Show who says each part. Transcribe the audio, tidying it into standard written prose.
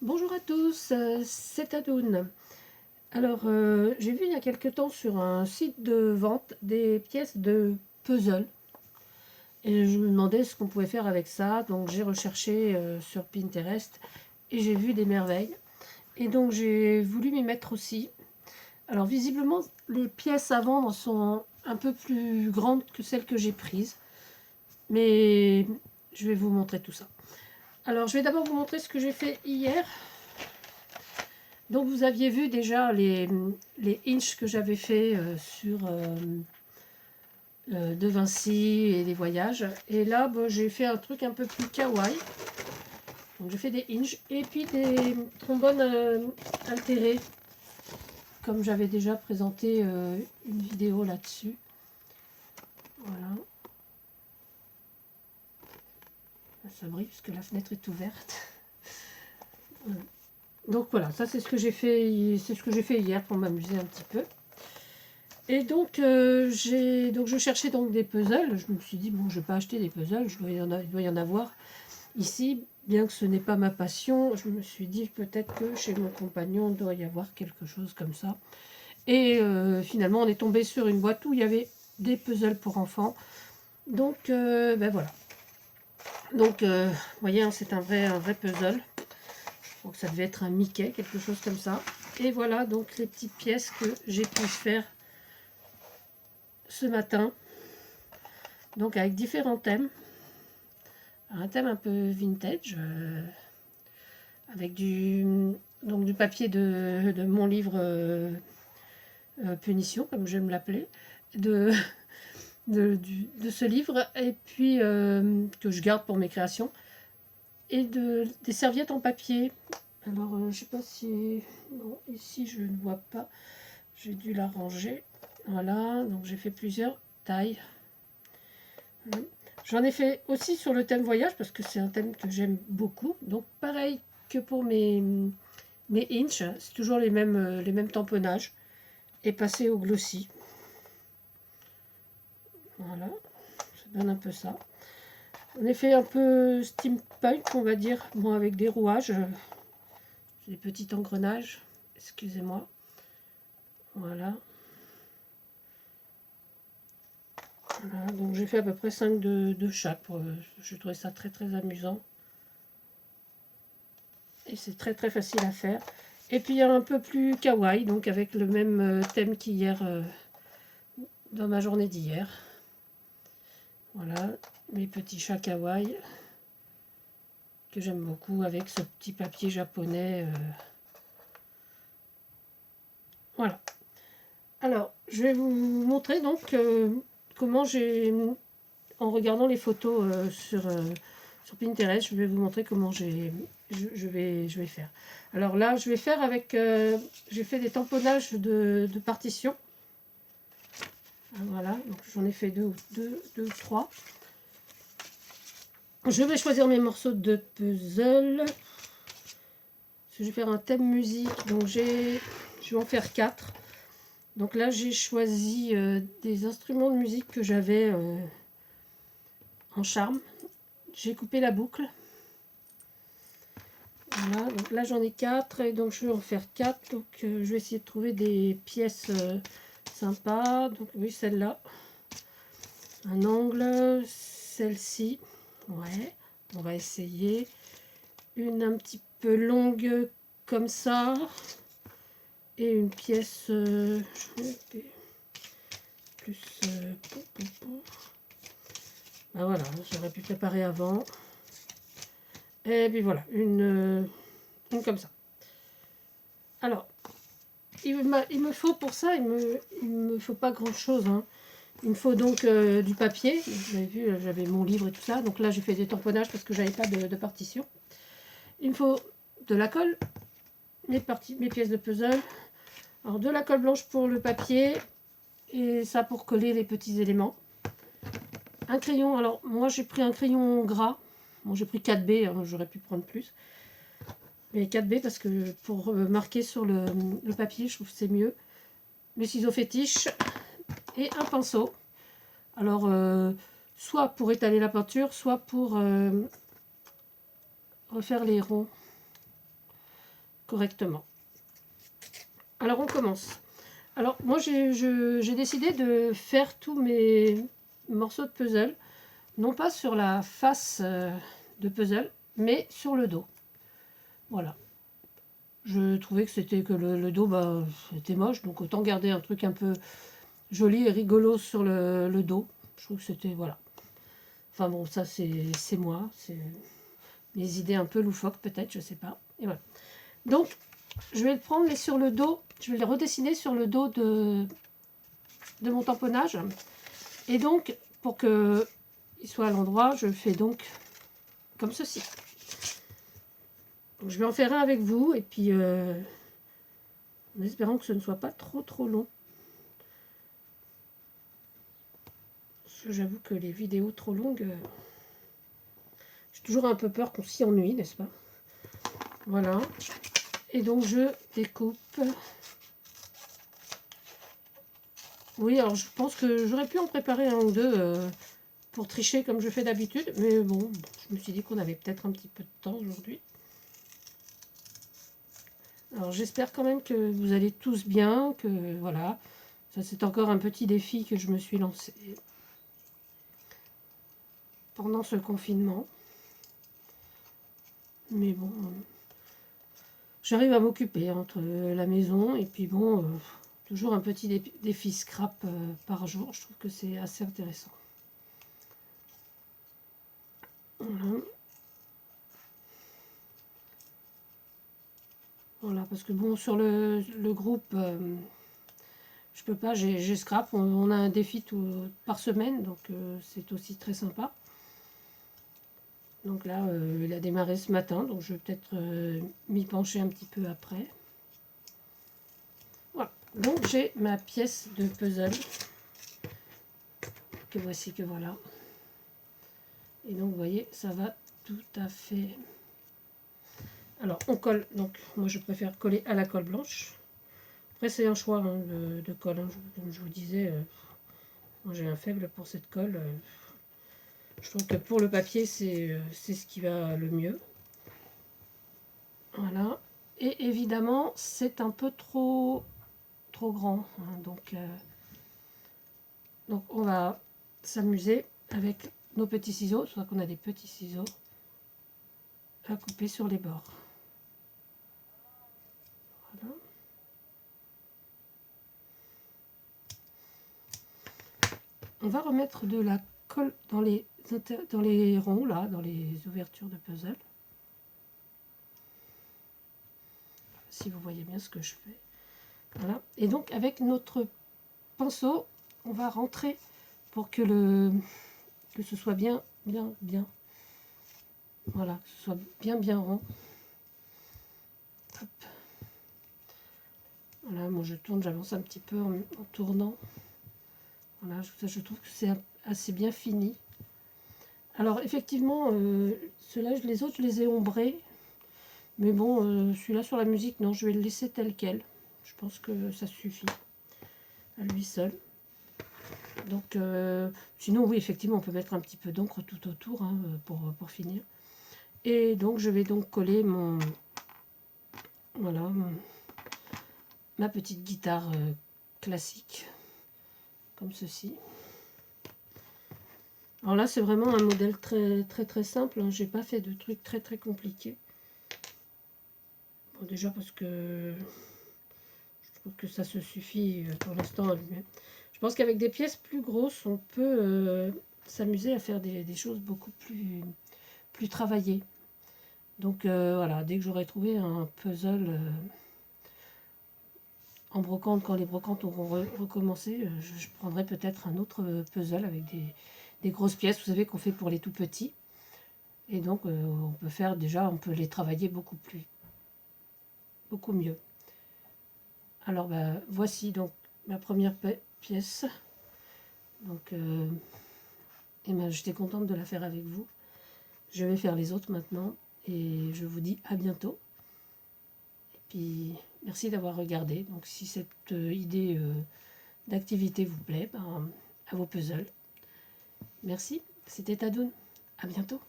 Speaker 1: Bonjour à tous, c'est Adoun. Alors, j'ai vu il y a quelque temps sur un site de vente des pièces de puzzle et je me demandais ce qu'on pouvait faire avec ça. Donc, j'ai recherché sur Pinterest et j'ai vu des merveilles. Et donc, j'ai voulu m'y mettre aussi. Alors, visiblement, les pièces à vendre sont un peu plus grandes que celles que j'ai prises, mais je vais vous montrer tout ça. Alors, je vais d'abord vous montrer ce que j'ai fait hier. Donc vous aviez vu déjà les inches que j'avais fait sur De Vinci et des voyages. Et là, j'ai fait un truc un peu plus kawaii. Donc j'ai fait des inches et puis des trombones altérés, comme j'avais déjà présenté une vidéo là-dessus. Voilà. Ça brille parce que la fenêtre est ouverte. Donc voilà, ça c'est ce que j'ai fait, hier pour m'amuser un petit peu. Et donc, je cherchais donc des puzzles. Je me suis dit, bon, je ne vais pas acheter des puzzles, il doit y en avoir ici. Bien que ce n'est pas ma passion, je me suis dit peut-être que chez mon compagnon, il doit y avoir quelque chose comme ça. Et finalement, on est tombé sur une boîte où il y avait des puzzles pour enfants. Donc, ben voilà. Donc, vous voyez, hein, c'est un vrai puzzle. Donc, ça devait être un Mickey, quelque chose comme ça. Et voilà donc les petites pièces que j'ai pu faire ce matin. Donc avec différents thèmes. Un thème un peu vintage, avec du papier de mon livre Punition, comme j'aime l'appeler, de, de ce livre, et puis que je garde pour mes créations, et des serviettes en papier. Alors, je ne sais pas si... Non, ici je ne vois pas, j'ai dû la ranger. Voilà, donc j'ai fait plusieurs tailles. J'en ai fait aussi sur le thème voyage parce que c'est un thème que j'aime beaucoup. Donc pareil que pour mes inches, c'est toujours les mêmes tamponnages et passer au glossy. Voilà, ça donne un peu ça. On a fait un peu steampunk, on va dire, bon, avec des rouages, des petits engrenages, excusez-moi. Voilà. Voilà, donc j'ai fait à peu près 5 de chaque. Je trouvais ça très amusant. Et c'est très facile à faire. Et puis il y a un peu plus kawaii, donc avec le même thème qu'hier dans ma journée d'hier. Voilà, mes petits chats kawaii que j'aime beaucoup avec ce petit papier japonais. Voilà. Alors, je vais vous montrer donc comment j'ai, en regardant les photos sur Pinterest, je vais vous montrer comment je vais faire. Alors là, je vais faire avec, j'ai fait des tamponnages de partitions. Voilà, donc j'en ai fait deux ou trois. Je vais choisir mes morceaux de puzzle. Je vais faire un thème musique, donc je vais en faire 4. Donc là, j'ai choisi des instruments de musique que j'avais en charme. J'ai coupé la boucle. Voilà, donc là j'en ai 4 et donc je vais en faire 4. Donc je vais essayer de trouver des pièces sympas. Donc oui, celle-là. Un angle, celle-ci. Ouais, on va essayer. Une un petit peu longue comme ça. Et une pièce plus... Ah voilà, j'aurais pu préparer avant. Et puis voilà, une comme ça. Alors, il me faut pour ça, il me faut pas grand chose. Hein. Il me faut donc du papier. Vous avez vu, j'avais mon livre et tout ça. Donc là, j'ai fait des tamponnages parce que j'avais pas de partition. Il me faut de la colle, mes pièces de puzzle. Alors de la colle blanche pour le papier et ça pour coller les petits éléments. Un crayon, alors moi j'ai pris un crayon gras. Bon, j'ai pris 4B, hein, j'aurais pu prendre plus. Mais 4B parce que pour marquer sur le papier, je trouve que c'est mieux. Le ciseau fétiche et un pinceau. Alors, soit pour étaler la peinture, soit pour refaire les ronds. correctement. Alors on commence. Alors moi j'ai décidé de faire tous mes morceaux de puzzle, non pas sur la face de puzzle, mais sur le dos. Voilà. Je trouvais que c'était que le dos était moche, donc autant garder un truc un peu joli et rigolo sur le dos. Je trouve que c'était, voilà. Enfin bon, ça c'est moi, c'est mes idées un peu loufoques peut-être, je sais pas. Et voilà. Donc, je vais le prendre, mais sur le dos, je vais le redessiner sur le dos de mon tamponnage. Et donc, pour qu'il soit à l'endroit, je fais donc comme ceci. Donc, je vais en faire un avec vous, et puis en espérant que ce ne soit pas trop long. Parce que j'avoue que les vidéos trop longues, j'ai toujours un peu peur qu'on s'y ennuie, n'est-ce pas? Voilà. Et donc, je découpe. Oui, alors je pense que j'aurais pu en préparer un ou deux pour tricher comme je fais d'habitude. Mais bon, je me suis dit qu'on avait peut-être un petit peu de temps aujourd'hui. Alors j'espère quand même que vous allez tous bien, que voilà. Ça c'est encore un petit défi que je me suis lancé pendant ce confinement. Mais bon, j'arrive à m'occuper entre la maison et puis bon, toujours un petit défi scrap par jour. Je trouve que c'est assez intéressant. Voilà. Voilà, parce que bon, sur le groupe, je peux pas, j'ai scrap. On a un défi par semaine, donc c'est aussi très sympa. Donc là, il a démarré ce matin, donc je vais peut-être m'y pencher un petit peu après. Voilà, donc j'ai ma pièce de puzzle, que voici, que voilà. Et donc vous voyez, ça va tout à fait. Alors on colle, donc moi je préfère coller à la colle blanche. Après c'est un choix hein, de colle, hein. Comme je vous disais, moi j'ai un faible pour cette colle. Je trouve que pour le papier c'est ce qui va le mieux. Voilà. Et évidemment c'est un peu trop grand, hein, donc on va s'amuser avec nos petits ciseaux, soit qu'on a des petits ciseaux à couper sur les bords. Voilà. On va remettre de la colle dans les ronds, là, dans les ouvertures de puzzle. Si vous voyez bien ce que je fais. Voilà. Et donc avec notre pinceau, on va rentrer pour que ce soit bien. Voilà, que ce soit bien rond. Hop. Voilà, moi je tourne, j'avance un petit peu en tournant. Voilà, je trouve que c'est assez bien fini. Alors effectivement, les autres je les ai ombrés. Mais bon, celui-là sur la musique, non, je vais le laisser tel quel. Je pense que ça suffit à lui seul. Donc, sinon, oui, effectivement, on peut mettre un petit peu d'encre tout autour hein, pour finir. Et donc, je vais donc coller voilà, ma petite guitare classique, comme ceci. Alors là, c'est vraiment un modèle très simple. Hein. J'ai pas fait de trucs très compliqués. Bon, déjà parce que je trouve que ça se suffit pour l'instant à lui-même. Je pense qu'avec des pièces plus grosses, on peut s'amuser à faire des choses beaucoup plus travaillées. Donc voilà, dès que j'aurai trouvé un puzzle en brocante, quand les brocantes auront recommencé, je prendrai peut-être un autre puzzle avec des grosses pièces, vous savez, qu'on fait pour les tout petits. Et donc on peut les travailler beaucoup mieux. Alors voici donc ma première pièce. Donc j'étais contente de la faire avec vous. Je vais faire les autres maintenant et je vous dis à bientôt. Et puis merci d'avoir regardé. Donc si cette idée d'activité vous plaît, à vos puzzles. Merci, c'était Tadoun. À bientôt.